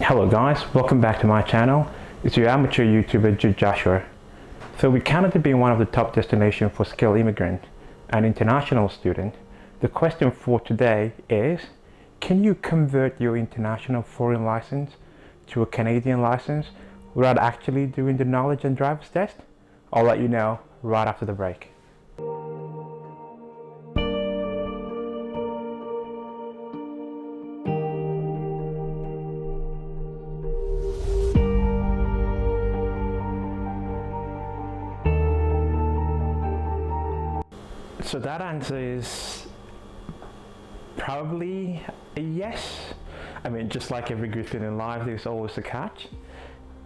Hello guys, welcome back to my channel. It's your amateur YouTuber Joshua. So with Canada being one of the top destinations for skilled immigrant and international student, the question for today is, can you convert your international foreign license to a Canadian license without actually doing the knowledge and driver's test? I'll let you know right after the break. So that answer is probably a yes. I mean, just like every good thing in life, there's always a catch.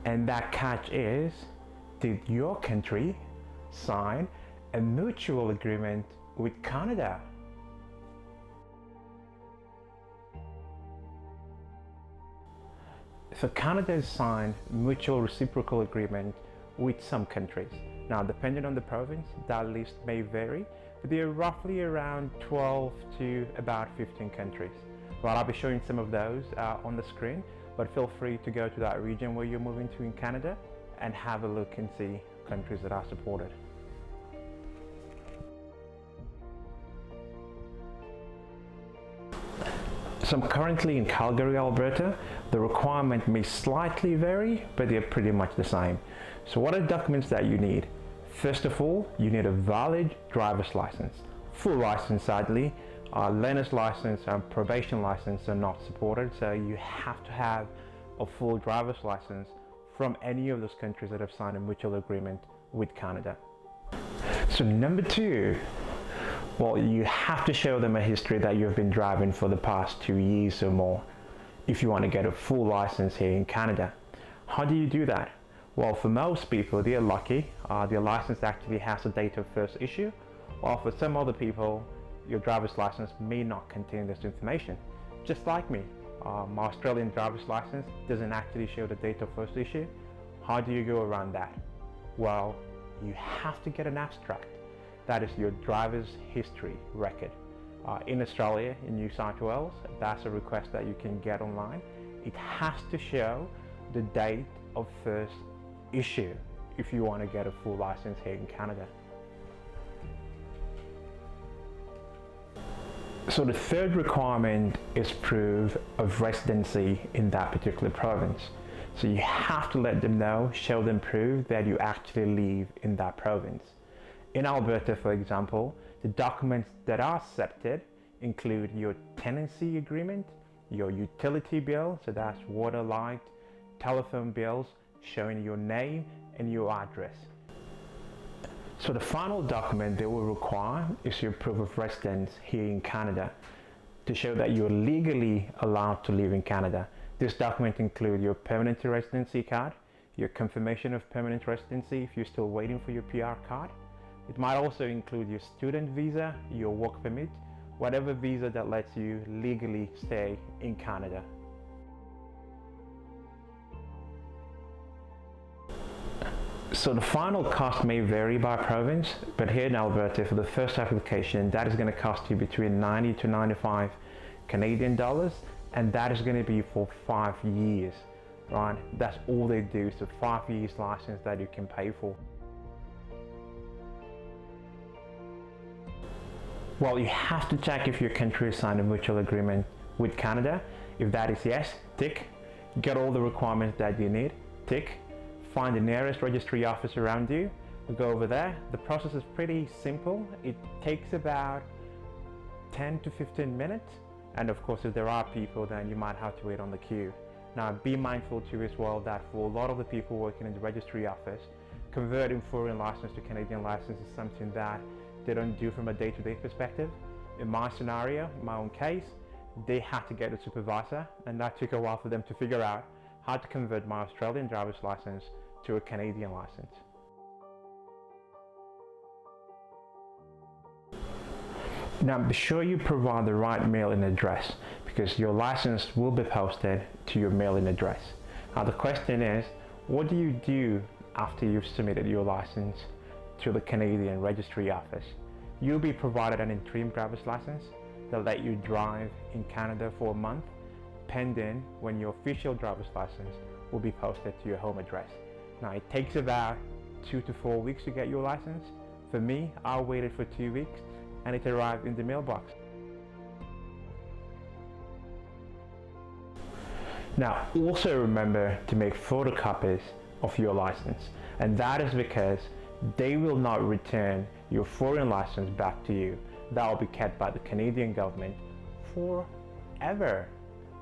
And that catch is, did your country sign a mutual agreement with Canada? So Canada has signed mutual reciprocal agreement with some countries. Now, depending on the province, that list may vary, but there are roughly around 12 to about 15 countries. Well, I'll be showing some of those on the screen, but feel free to go to that region where you're moving to in Canada and have a look and see countries that are supported. So I'm currently in Calgary, Alberta. The requirement may slightly vary, but they're pretty much the same. So what are the documents that you need? First of all, you need a valid driver's license. Full license, sadly. Learner's license and probation license are not supported, so you have to have a full driver's license from any of those countries that have signed a mutual agreement with Canada. So number two, well, you have to show them a history that you've been driving for the past 2 years or more if you want to get a full license here in Canada. How do you do that? Well, for most people, they're lucky. Their license actually has a date of first issue, while for some other people, your driver's license may not contain this information. Just like me, my Australian driver's license doesn't actually show the date of first issue. How do you go around that? Well, you have to get an abstract. That is your driver's history record. In Australia, in New South Wales, that's a request that you can get online. It has to show the date of first issue if you want to get a full license here in Canada. So the third requirement is proof of residency in that particular province. So you have to let them know, show them proof that you actually live in that province. In Alberta, for example, the documents that are accepted include your tenancy agreement, your utility bill, so that's water, light, telephone bills, showing your name and your address. So the final document they will require is your proof of residence here in Canada to show that you're legally allowed to live in Canada. This document includes your permanent residency card, your confirmation of permanent residency if you're still waiting for your PR card. It might also include your student visa, your work permit, whatever visa that lets you legally stay in Canada. So the final cost may vary by province, but here in Alberta, for the first application, that is going to cost you between 90 to 95 Canadian dollars, and that is going to be for 5 years, right? That's all they do, so 5 years license that you can pay for. Well, you have to check if your country has signed a mutual agreement with Canada. If that is yes, tick. Get all the requirements that you need, tick. Find the nearest registry office around you, go over there. The process is pretty simple. It takes about 10 to 15 minutes. And of course, if there are people, then you might have to wait on the queue. Now, be mindful too as well that for a lot of the people working in the registry office, converting foreign license to Canadian license is something that they don't do from a day-to-day perspective. In my scenario, in my own case, they had to get a supervisor, and that took a while for them to figure out how to convert my Australian driver's license to a Canadian license. Now be sure you provide the right mailing address, because your license will be posted to your mailing address. Now the question is, what do you do after you've submitted your license to the Canadian Registry office? You'll be provided an interim driver's license that let you drive in Canada for a month pending when your official driver's license will be posted to your home address. Now it takes about 2 to 4 weeks to get your license. For me, I waited for 2 weeks and it arrived in the mailbox. Now also remember to make photocopies of your license, and that is because they will not return your foreign license back to you. That will be kept by the Canadian government forever.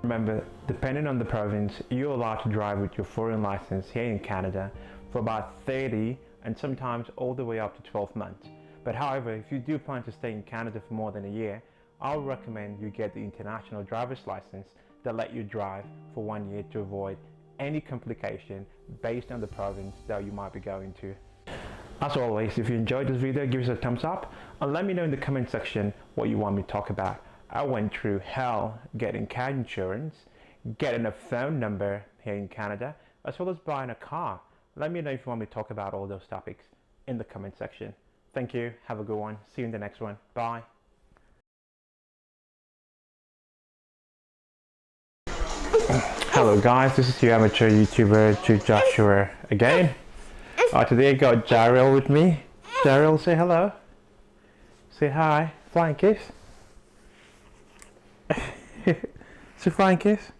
Remember, depending on the province, you're allowed to drive with your foreign license here in Canada for about 30 and sometimes all the way up to 12 months. But however, if you do plan to stay in Canada for more than a year, I'll recommend you get the international driver's license that let you drive for 1 year to avoid any complication based on the province that you might be going to. As always, if you enjoyed this video, give us a thumbs up and let me know in the comment section what you want me to talk about. I went through hell getting car insurance, getting a phone number here in Canada, as well as buying a car. Let me know if you want me to talk about all those topics in the comment section. Thank you, have a good one, see you in the next one, bye. Hello guys, this is your amateur YouTuber Joshua again. Today I got Jarrell with me. Jarrell, say hello. Say hi. Flying kiss. Say flying kiss.